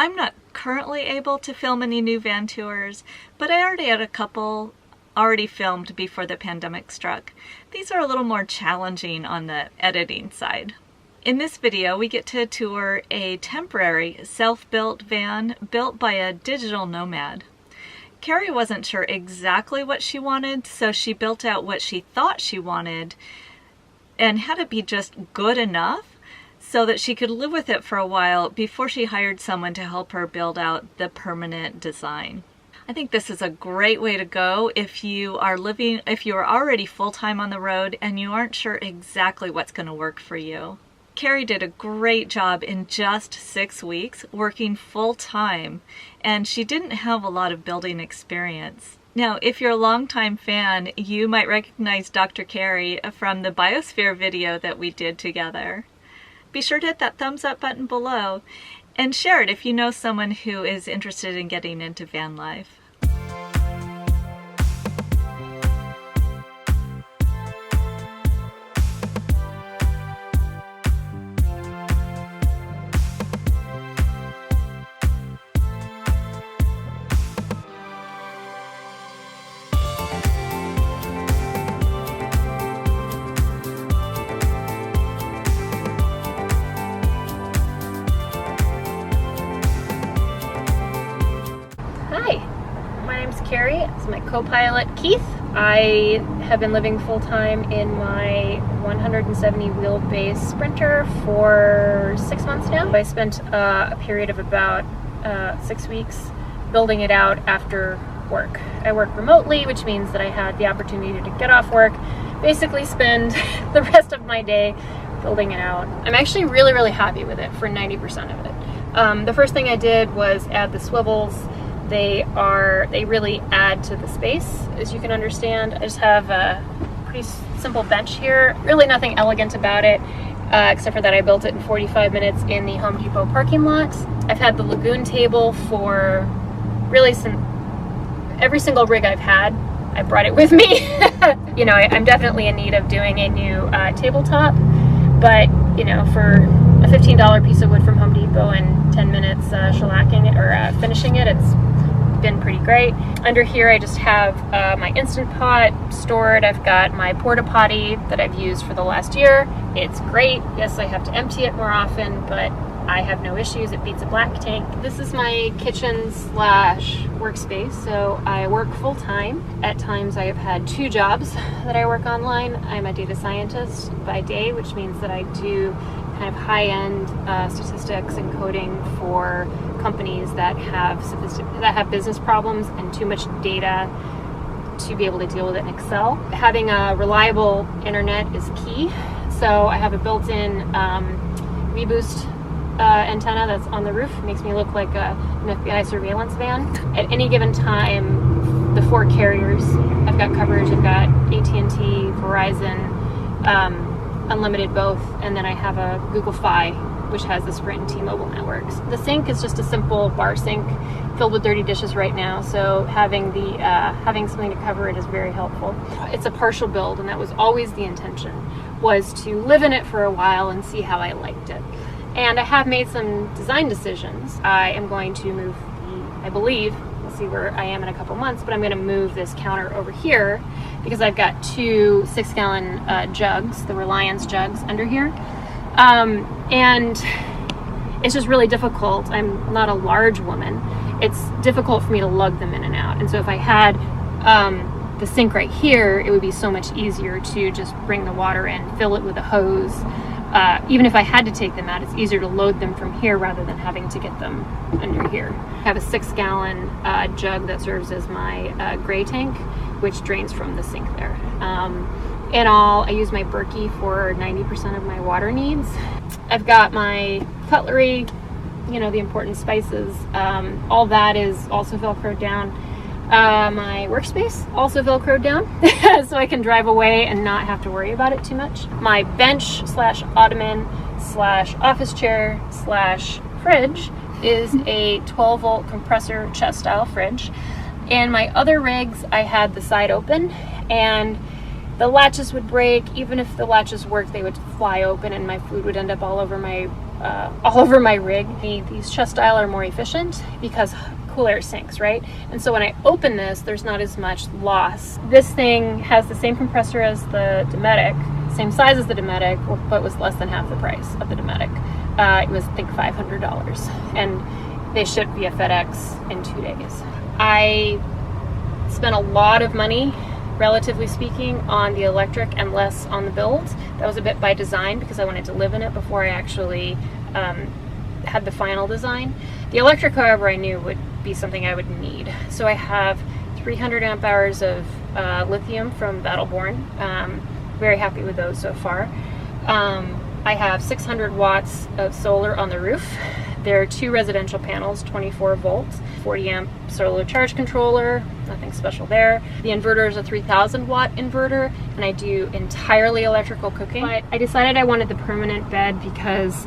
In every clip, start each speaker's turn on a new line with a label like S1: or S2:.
S1: I'm not currently able to film any new van tours, but I already had a couple already filmed before the pandemic struck. These are a little more challenging on the editing side. In this video, we get to tour a temporary self-built van built by a digital nomad. Keri wasn't sure exactly what she wanted, so she built out what she thought she wanted and had it be just good enough so that she could live with it for a while before she hired someone to help her build out the permanent design. I think this is a great way to go if you are already full-time on the road and you aren't sure exactly what's going to work for you. Keri did a great job in just 6 weeks working full-time, and she didn't have a lot of building experience. Now, if you're a longtime fan, you might recognize Dr. Keri from the Biosphere video that we did together. Be sure to hit that thumbs up button below and share it if you know someone who is interested in getting into van life.
S2: Keri. It's my co-pilot Keith. I have been living full-time in my 170 wheelbase Sprinter for 6 months now. I spent a period of about 6 weeks building it out after work. I work remotely, which means that I had the opportunity to get off work, basically spend the rest of my day building it out. I'm actually really happy with it for 90% of it. The first thing I did was add the swivels. They really add to the space, as you can understand. I just have a pretty simple bench here. Really nothing elegant about it, except for that I built it in 45 minutes in the Home Depot parking lot. I've had the Lagoon table for really every single rig I've had. I brought it with me. You know, I'm definitely in need of doing a new tabletop, but you know, for a $15 piece of wood from Home Depot and 10 minutes shellacking it or finishing it, it's been pretty great. Under here I just have my Instant Pot stored. I've got my porta potty that I've used for the last year. It's great. Yes, I have to empty it more often, but I have no issues. It beats a black tank. This is my kitchen slash workspace, so I work full time. At times I have had 2 jobs that I work online. I'm a data scientist by day, which means that I do kind of high-end statistics and coding for companies that have business problems and too much data to be able to deal with it in Excel. Having a reliable internet is key. So I have a built-in reboost antenna that's on the roof. It makes me look like an FBI surveillance van. At any given time, the 4 carriers, I've got coverage. I've got AT&T, Verizon, unlimited both, and then I have a Google Fi, which has the Sprint and T-Mobile networks. The sink is just a simple bar sink filled with dirty dishes right now, so having something to cover it is very helpful. It's a partial build, and that was always the intention, was to live in it for a while and see how I liked it. And I have made some design decisions. I am going to move I believe, we'll see where I am in a couple months, but I'm going to move this counter over here because I've got 2 6-gallon jugs, the Reliance jugs under here. And it's just really difficult. I'm not a large woman. It's difficult for me to lug them in and out. And so if I had the sink right here, it would be so much easier to just bring the water in, fill it with a hose. Even if I had to take them out, it's easier to load them from here rather than having to get them under here. I have a 6-gallon jug that serves as my gray tank, which drains from the sink there. In all, I use my Berkey for 90% of my water needs. I've got my cutlery, you know, the important spices. All that is also Velcroed down. My workspace also Velcroed down so I can drive away and not have to worry about it too much. My bench slash ottoman slash office chair slash fridge is a 12-volt compressor chest style fridge. In my other rigs, I had the side open and the latches would break. Even if the latches worked, they would fly open and my food would end up all over my all over my rig. These chest style are more efficient because cool air sinks, right? And so when I open this, there's not as much loss. This thing has the same compressor as the Dometic, same size as the Dometic, but was less than half the price of the Dometic. It was, I think, $500, and they shipped via FedEx in 2 days. I spent a lot of money, relatively speaking, on the electric and less on the build. That was a bit by design because I wanted to live in it before I actually had the final design. The electric, however, I knew would be something I would need. So I have 300 amp hours of lithium from Battleborn. Very happy with those so far. I have 600 watts of solar on the roof. There are 2 residential panels, 24 volts, 40 amp solar charge controller, nothing special there. The inverter is a 3000 watt inverter, and I do entirely electrical cooking. But I decided I wanted the permanent bed because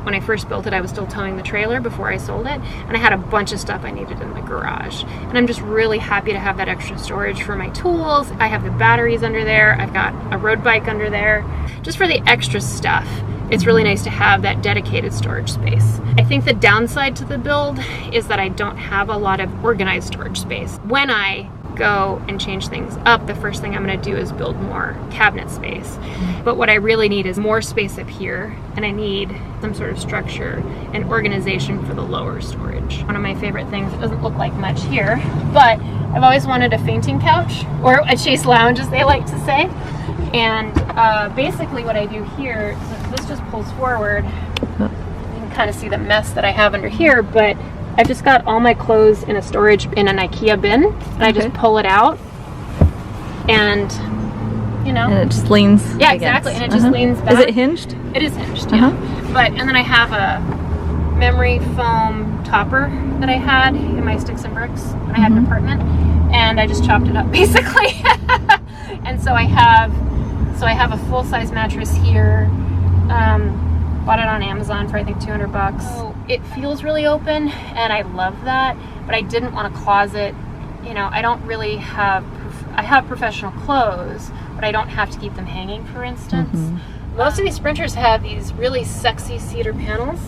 S2: when I first built it, I was still towing the trailer before I sold it, and I had a bunch of stuff I needed in the garage. And I'm just really happy to have that extra storage for my tools. I have the batteries under there. I've got a road bike under there. Just for the extra stuff, it's really nice to have that dedicated storage space. I think the downside to the build is that I don't have a lot of organized storage space. When I go and change things up, the first thing I'm going to do is build more cabinet space. But what I really need is more space up here, and I need some sort of structure and organization for the lower storage. One of my favorite things, it doesn't look like much here, but I've always wanted a fainting couch, or a chase lounge as they like to say. And basically what I do here, so this just pulls forward. You can kind of see the mess that I have under here, but I've just got all my clothes in a storage, in an IKEA bin, and I just pull it out, and you know.
S1: And it just leans
S2: Yeah, exactly, and it just leans back.
S1: Is it hinged?
S2: It is hinged, yeah. And then I have a memory foam topper that I had in my sticks and bricks when I had an apartment, and I just chopped it up basically. And so I have a full-size mattress here. Bought it on Amazon for I think $200. So it feels really open, and I love that. But I didn't want a closet. You know, I don't really have. I have professional clothes, but I don't have to keep them hanging, for instance. Most of these sprinters have these really sexy cedar panels.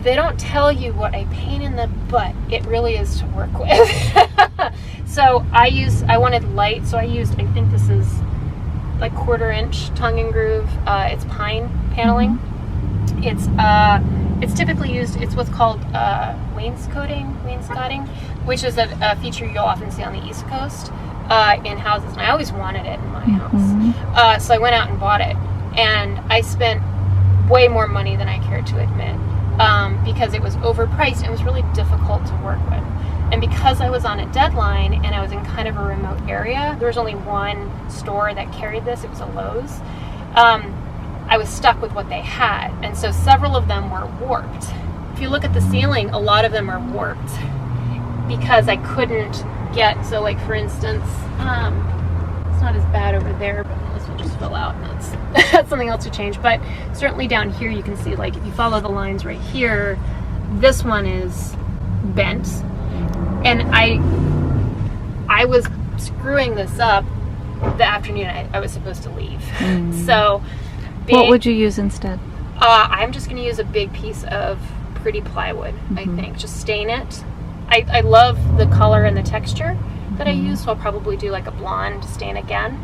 S2: They don't tell you what a pain in the butt it really is to work with. So I wanted light, so I used, I think this is like 1/4 inch tongue and groove. It's pine paneling. It's typically used, it's what's called wainscoting, which is a feature you'll often see on the East Coast in houses, and I always wanted it in my house. So I went out and bought it, and I spent way more money than I care to admit, because it was overpriced and it was really difficult to work with. And because I was on a deadline and I was in kind of a remote area, there was only one store that carried this. It was a Lowe's. I was stuck with what they had, and so several of them were warped. If you look at the ceiling, a lot of them are warped because I couldn't get, so like for instance, it's not as bad over there, but this will just fill out, and that's something else to change. But certainly down here you can see, like if you follow the lines right here, this one is bent. And I was screwing this up the afternoon I was supposed to leave. So
S1: what would you use instead?
S2: I'm just going to use a big piece of pretty plywood, I think. Just stain it. I love the color and the texture that I use, so I'll probably do like a blonde stain again.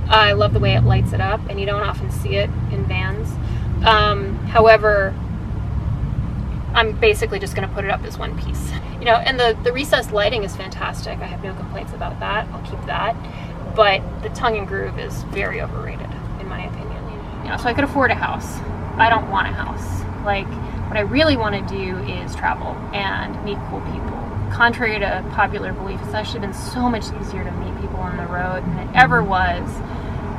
S2: I love the way it lights it up, and you don't often see it in vans. However, I'm basically just going to put it up as one piece. You know, and the recessed lighting is fantastic. I have no complaints about that. I'll keep that. But the tongue and groove is very overrated, in my opinion. You know, so I could afford a house. I don't want a house. Like, what I really want to do is travel and meet cool people. Contrary to popular belief, it's actually been so much easier to meet people on the road than it ever was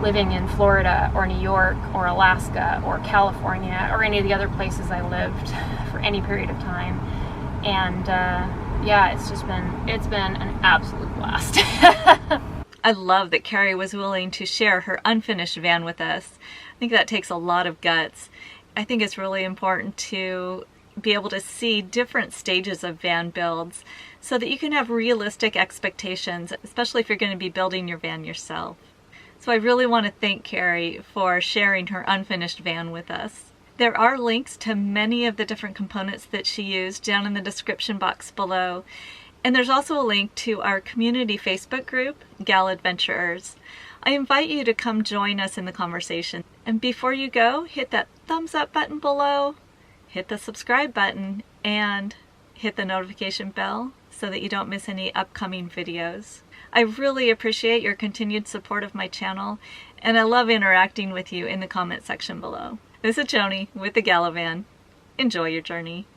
S2: living in Florida or New York or Alaska or California or any of the other places I lived for any period of time. And yeah, it's been an absolute blast.
S1: I love that Keri was willing to share her unfinished van with us. I think that takes a lot of guts. I think it's really important to be able to see different stages of van builds so that you can have realistic expectations, especially if you're going to be building your van yourself. So I really want to thank Keri for sharing her unfinished van with us. There are links to many of the different components that she used down in the description box below. And there's also a link to our community Facebook group, Gal Adventurers. I invite you to come join us in the conversation. And before you go, hit that thumbs up button below, hit the subscribe button, and hit the notification bell so that you don't miss any upcoming videos. I really appreciate your continued support of my channel, and I love interacting with you in the comment section below. This is Joni with TheGalavan. Enjoy your journey.